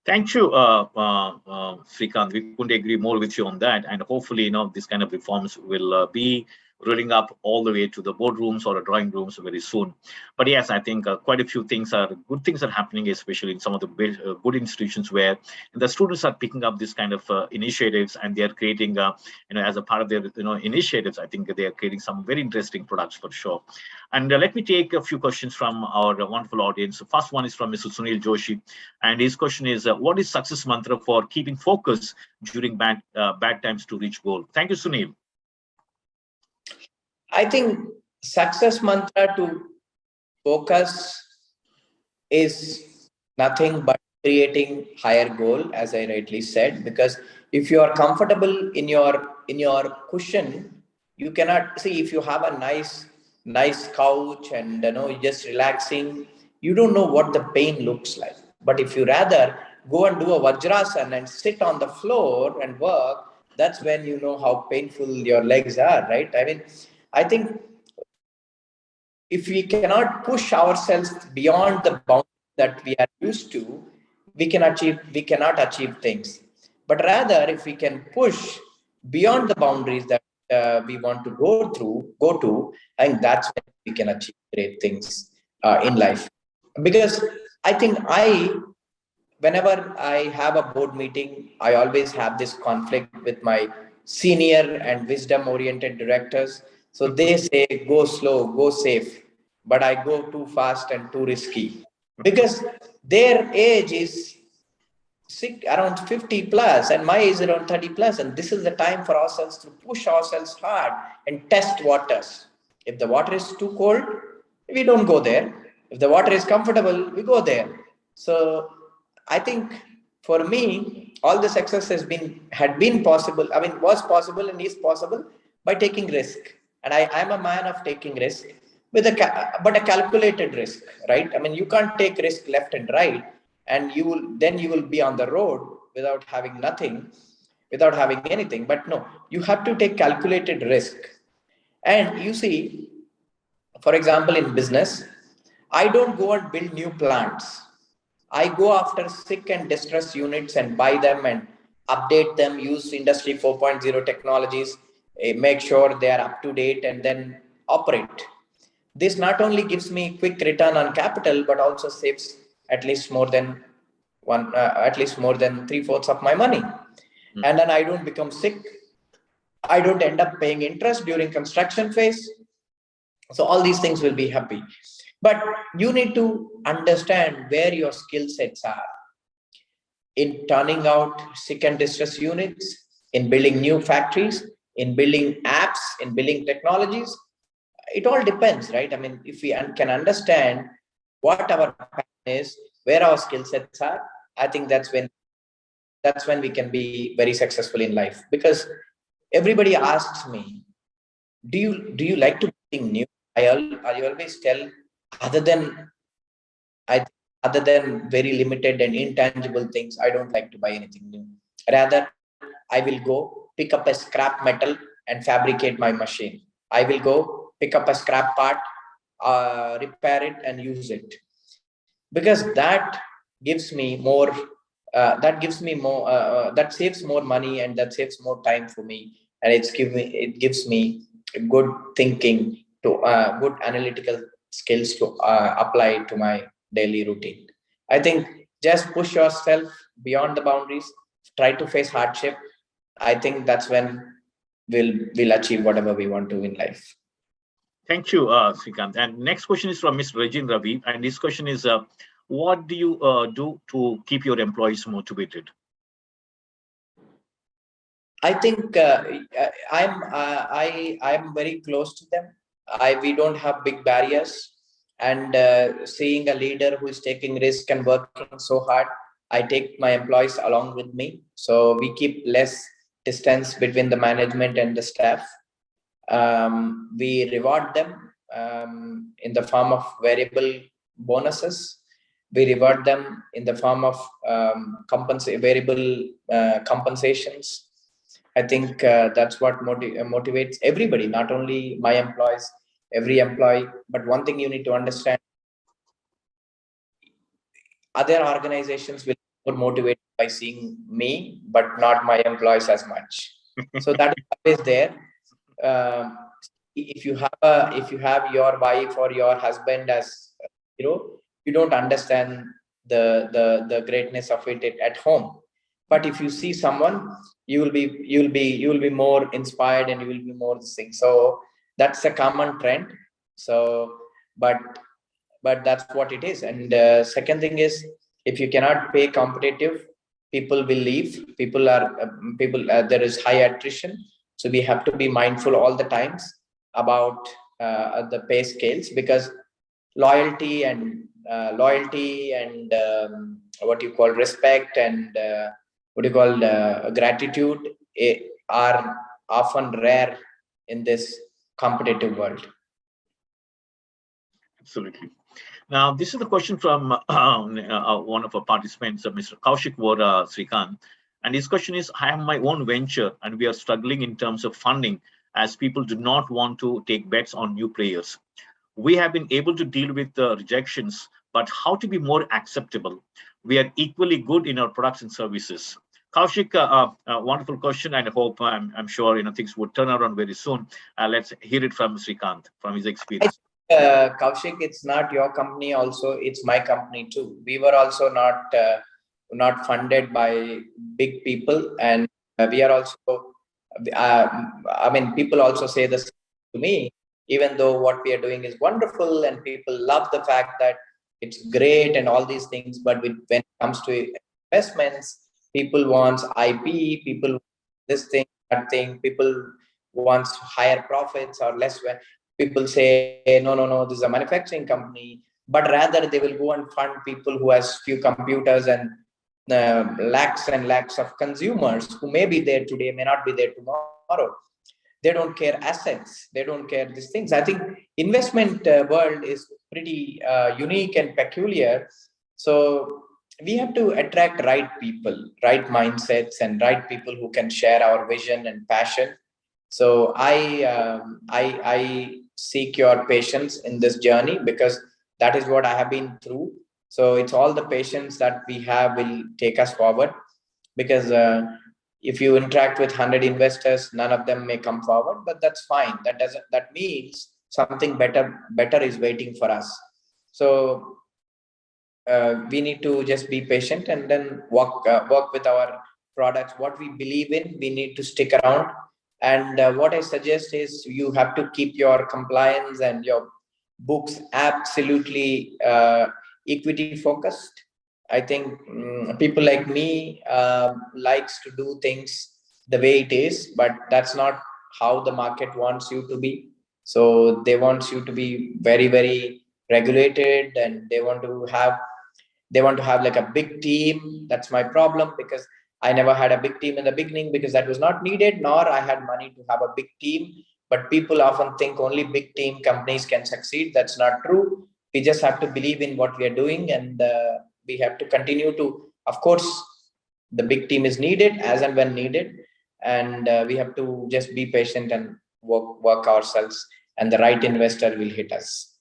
Thank you, Srikanth. We couldn't agree more with you on that. And hopefully, this kind of reforms will be rolling up all the way to the boardrooms or the drawing rooms very soon. But yes, I think quite a few good things are happening, especially in some of the good institutions where the students are picking up this kind of initiatives, and they are creating, as a part of their, initiatives. I think they are creating some very interesting products for sure. And let me take a few questions from our wonderful audience. The first one is from Mr. Sunil Joshi, and his question is, what is success mantra for keeping focus during bad times to reach goal? Thank you, Sunil. I think success mantra to focus is nothing but creating higher goal, as I rightly said, because if you are comfortable in your cushion, you cannot see. If you have a nice couch and just relaxing, you don't know what the pain looks like. But if you rather go and do a vajrasan and sit on the floor and work, that's when you know how painful your legs are, right? I mean, I think if we cannot push ourselves beyond the boundaries that we are used to, we cannot achieve things. But rather, if we can push beyond the boundaries that we want to go to, I think that's when we can achieve great things in life. Because I think whenever I have a board meeting, I always have this conflict with my senior and wisdom oriented directors. So they say go slow, go safe, but I go too fast and too risky, because their age is around 50 plus and my age is around 30 plus, and this is the time for ourselves to push ourselves hard and test waters. If the water is too cold, we don't go there. If the water is comfortable, we go there. So I think for me, all the success had been possible, I mean was possible and is possible by taking risk. And I am a man of taking risk with but a calculated risk, right? I mean, you can't take risk left and right, and you will be on the road without having nothing, without having anything. But no, you have to take calculated risk. And you see, for example, in business, I don't go and build new plants. I go after sick and distressed units and buy them and update them, use industry 4.0 technologies, make sure they are up to date, and then operate. This not only gives me quick return on capital, but also saves at least more than at least more than three-fourths of my money. Mm. And then I don't become sick. I don't end up paying interest during construction phase. So all these things will be happy. But you need to understand where your skill sets are in turning out sick and distress units, in building new factories, in building apps, in building technologies. It all depends, right? I mean, if we can understand what our passion is, where our skill sets are, I think that's when we can be very successful in life. Because everybody asks me, do you like to do something new? I always tell, other than I other than very limited and intangible things, I don't like to buy anything new. Rather, I will go pick up a scrap metal and fabricate my machine. I will go pick up a scrap part, repair it, and use it, because that gives me more, that saves more money and that saves more time for me, and it gives me good thinking to good analytical skills to apply to my daily routine. I think just push yourself beyond the boundaries, try to face hardship. I think that's when we'll achieve whatever we want to in life. Thank you, Srikanth. And next question is from Ms. Regine Ravi. And this question is, what do you do to keep your employees motivated? I think I'm very close to them. I We don't have big barriers, and seeing a leader who is taking risk and working so hard, I take my employees along with me. So we keep less distance between the management and the staff. We reward them in the form of variable bonuses. We reward them in the form of variable compensations. I think that's what motivates everybody, not only my employees, every employee. But one thing you need to understand, other organizations will be more motivated by seeing me, but not my employees as much. So that is always there. Um, if you have your wife or your husband as a hero, you don't understand the greatness of it at home. But if you see someone, you will be more inspired and you will be more this thing. So that's a common trend. So, but that's what it is. And second thing is, if you cannot pay competitive, people will leave. There is high attrition, so we have to be mindful all the times about the pay scales, because loyalty and what you call respect and what you call gratitude are often rare in this competitive world. Absolutely. Now, this is the question from one of our participants, Mr. Kaushik Vora Srikanth. And his question is, I have my own venture and we are struggling in terms of funding as people do not want to take bets on new players. We have been able to deal with the rejections, but how to be more acceptable? We are equally good in our products and services. Kaushik, wonderful question, and I hope I'm sure things would turn around very soon. Let's hear it from Srikanth from his I experience. Kaushik, it's not your company also, it's my company too. We were also not funded by big people, and we are also, I mean, people also say the same to me, even though what we are doing is wonderful and people love the fact that it's great and all these things, but when it comes to investments, people wants IP, people want this thing, that thing, people wants higher profits or less. People say, no, no, no, this is a manufacturing company, but rather they will go and fund people who has few computers and lakhs and lakhs of consumers who may be there today, may not be there tomorrow. They don't care assets, they don't care these things. I think investment world is pretty unique and peculiar. So we have to attract right people, right mindsets, and right people who can share our vision and passion. So I seek your patience in this journey, because that is what I have been through. So it's all the patience that we have will take us forward, because if you interact with 100 investors, none of them may come forward, but that's fine. That means something better is waiting for us. So we need to just be patient and then work with our products. What we believe in, we need to stick around. And what I suggest is you have to keep your compliance and your books absolutely equity focused. I think people like me likes to do things the way it is, but that's not how the market wants you to be. So they want you to be very regulated, and they want to have like a big team. That's my problem, because I never had a big team in the beginning, because that was not needed, nor I had money to have a big team. But people often think only big team companies can succeed. That's not true. We just have to believe in what we are doing, and we have to continue to, of course, the big team is needed as and when needed, and we have to just be patient and work ourselves, and the right investor will hit us.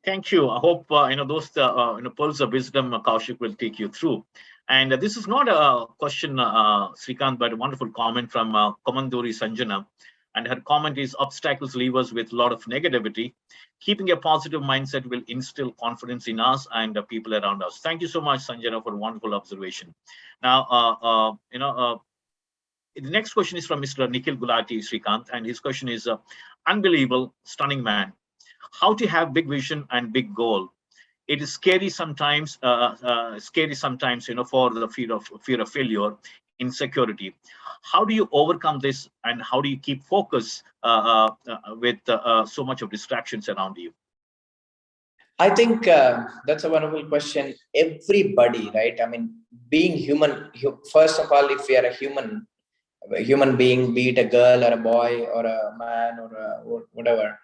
Thank you. I hope those pearls of wisdom Kaushik will take you through. And this is not a question, Srikanth, but a wonderful comment from Komanduri Sanjana. And her comment is: obstacles leave us with a lot of negativity. Keeping a positive mindset will instill confidence in us and the people around us. Thank you so much, Sanjana, for a wonderful observation. Now, the next question is from Mr. Nikhil Gulati, Srikanth, and his question is: unbelievable, stunning man. How to have big vision and big goal. It is scary sometimes, for the fear of failure, insecurity. How do you overcome this, and how do you keep focus with so much of distractions around you? I think that's a wonderful question. Everybody, right? I mean, being human, first of all, if we are a human being, be it a girl or a boy or a man or whatever,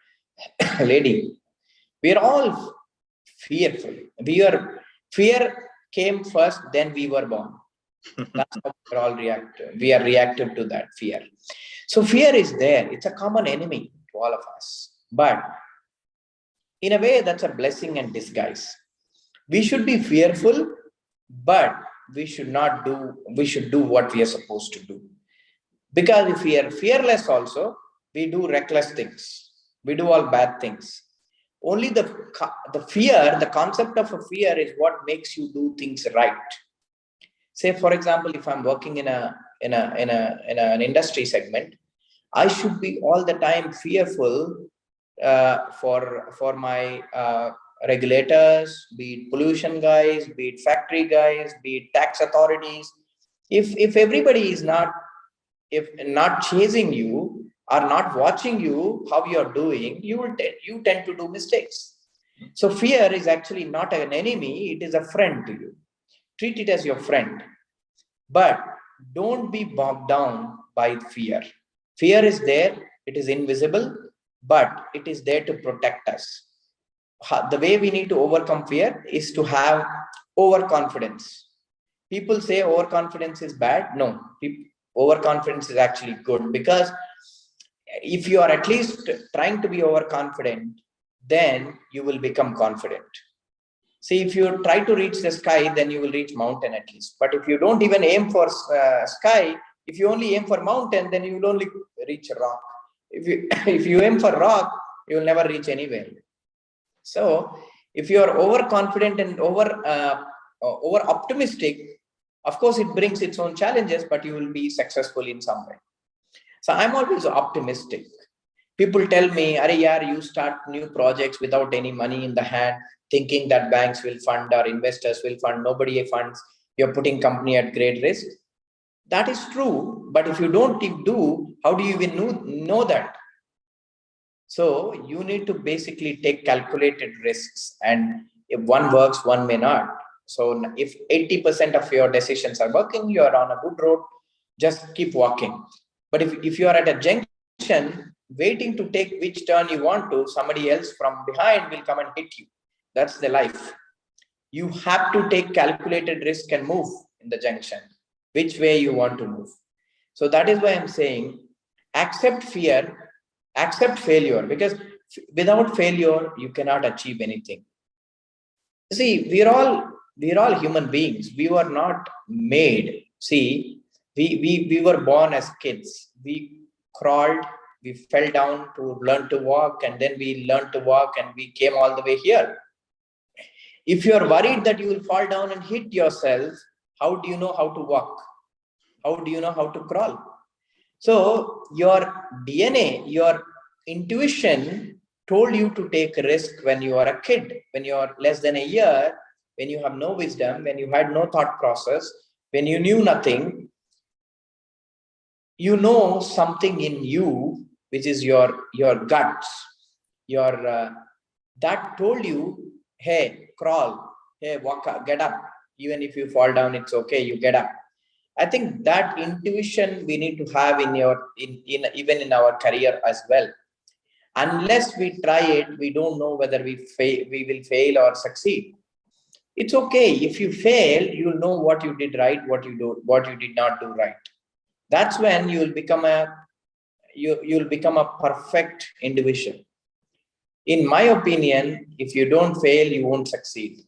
lady, we are all fearful. Fear came first, then we were born. That's how we're all reactive. We are reactive to that fear. So fear is there. It's a common enemy to all of us. But in a way, that's a blessing and disguise. We should be fearful, but we should do what we are supposed to do. Because if we are fearless also, we do reckless things. We do all bad things. Only the fear, the concept of a fear is what makes you do things right. Say, for example, if I'm working in an industry segment, I should be all the time fearful for my regulators, be it pollution guys, be it factory guys, be it tax authorities. If everybody is not, if not chasing you or not watching you how you are doing, you tend to do mistakes. So fear is actually not an enemy; it is a friend to you. Treat it as your friend, but don't be bogged down by fear. Fear is there; it is invisible, but it is there to protect us. The way we need to overcome fear is to have overconfidence. People say overconfidence is bad. No, overconfidence is actually good, because if you are at least trying to be overconfident, then you will become confident. See, if you try to reach the sky, then you will reach mountain at least. But if you don't even aim for sky, if you only aim for mountain, then you will only reach a rock. If you if you aim for rock, you will never reach anywhere. So if you are overconfident and over optimistic, of course it brings its own challenges, but you will be successful in some way. So I'm always optimistic. People tell me, "Arey yaar, you start new projects without any money in the hand, thinking that banks will fund or investors will fund. Nobody funds. You're putting company at great risk." That is true, but if you don't do, how do you even know that? So you need to basically take calculated risks, and if one works, one may not. So if 80% of your decisions are working, you are on a good road, just keep walking. But if you are at a junction, waiting to take which turn you want to, somebody else from behind will come and hit you. That's the life. You have to take calculated risk and move in the junction, which way you want to move. So that is why I'm saying accept fear, accept failure, because without failure, you cannot achieve anything. See, we're all human beings. We were not made. See, we were born as kids. We crawled, we fell down to learn to walk, and then we learned to walk and we came all the way here. If you are worried that you will fall down and hit yourself, how do you know how to walk? How do you know how to crawl? So your DNA, your intuition told you to take a risk when you are a kid, when you are less than a year, when you have no wisdom, when you had no thought process, when you knew nothing. You know something in you, which is your guts, your that told you, hey, crawl, hey, walk up, get up. Even if you fall down, it's okay, you get up. I think that intuition we need to have in even in our career as well. Unless we try it, we don't know whether we will fail or succeed. It's okay if you fail, you'll know what you did right, what you did not do right. That's when you'll become a perfect individual. In my opinion, if you don't fail, you won't succeed.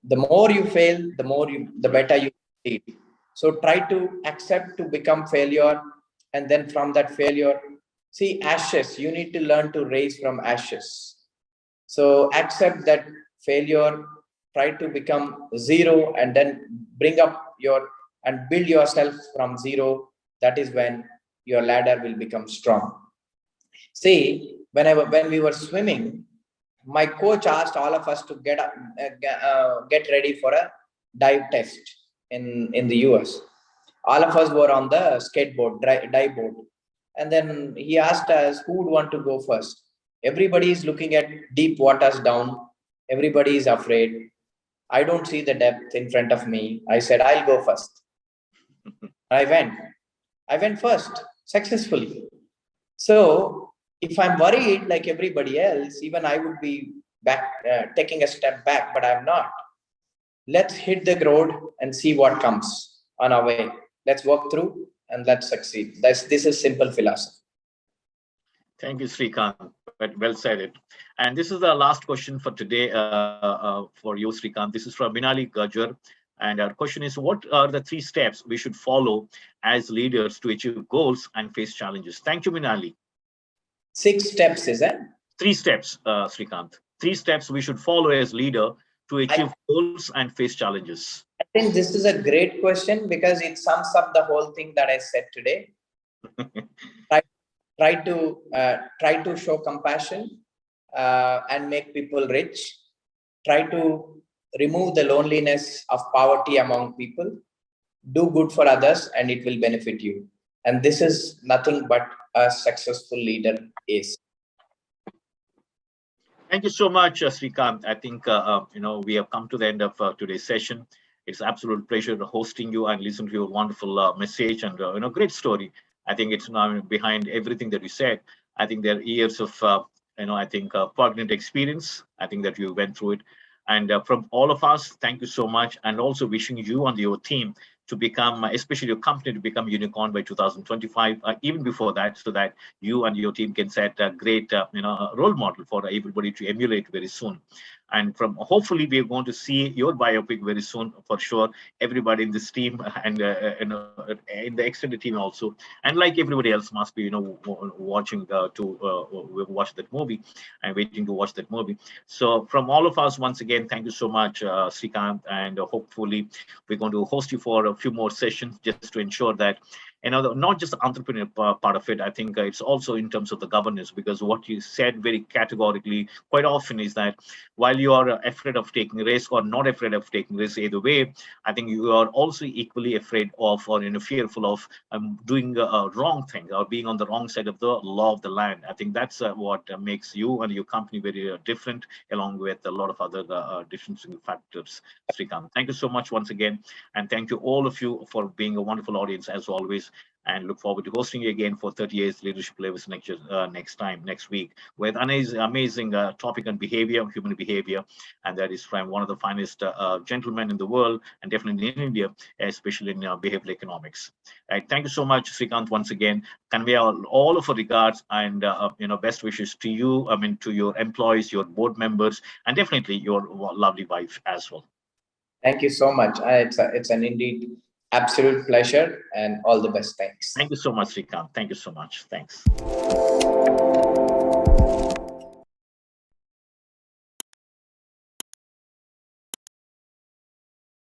The more you fail, the better you succeed. So try to accept to become failure, and then from that failure, see ashes. You need to learn to raise from ashes. So accept that failure, try to become zero, and then bring up your and build yourself from zero. That is when your ladder will become strong. See, when we were swimming, my coach asked all of us to get ready for a dive test in the US. All of us were on the skateboard, dive board, and then he asked us who would want to go first. Everybody is looking at deep waters down. Everybody is afraid. I don't see the depth in front of me. I said, I'll go first. I went. I went first successfully. So if I'm worried like everybody else, even I would be back, taking a step back, but I'm not. Let's hit the road and see what comes on our way. Let's walk through and let's succeed. This is simple philosophy. Thank you, Srikanth. Well said it. And this is the last question for today for you, Srikanth. This is from Minali Gajar. And our question is, what are the 3 steps we should follow as leaders to achieve goals and face challenges? Thank you, Minali. 6 steps, is it? 3 steps, Srikanth. 3 steps we should follow as leader to achieve goals and face challenges. I think this is a great question because it sums up the whole thing that I said today. try to show compassion and make people rich. Try to remove the loneliness of poverty among people. Do good for others and it will benefit you. And this is nothing but a successful leader is. Thank you so much, Srikanth. I think we have come to the end of today's session. It's an absolute pleasure hosting you and listen to your wonderful message and great story. I think it's now behind everything that you said. I think there are years of poignant experience. I think that you went through it, and from all of us, thank you so much. And also wishing you and your team to become, especially your company, to become unicorn by 2025, even before that, so that you and your team can set a great, role model for everybody to emulate very soon. And from hopefully we are going to see your biopic very soon for sure. Everybody in this team and in the extended team also, and like everybody else must be watching to watch that movie and waiting to watch that movie. So from all of us, once again, thank you so much, Srikanth, and hopefully we're going to host you for a few more sessions just to ensure that not just the entrepreneur part of it. I think it's also in terms of the governance, because what you said very categorically quite often is that while you are afraid of taking risk or not afraid of taking risk, either way, I think you are also equally afraid of or fearful of doing a wrong thing or being on the wrong side of the law of the land. I think that's what makes you and your company very different, along with a lot of other differentiating factors. Srikanth, thank you so much once again, and thank you all of you for being a wonderful audience as always. And look forward to hosting you again for 30 years leadership levels next week with an amazing topic on behavior, human behavior, and that is from one of the finest gentlemen in the world, and definitely in India, especially in behavioral economics. Right, thank you so much, Srikanth, once again. Convey all of our regards and best wishes to you. I mean, to your employees, your board members, and definitely your lovely wife as well. Thank you so much. It's an indeed absolute pleasure and all the best. Thanks. Thank you so much, Srikanth. Thank you so much. Thanks.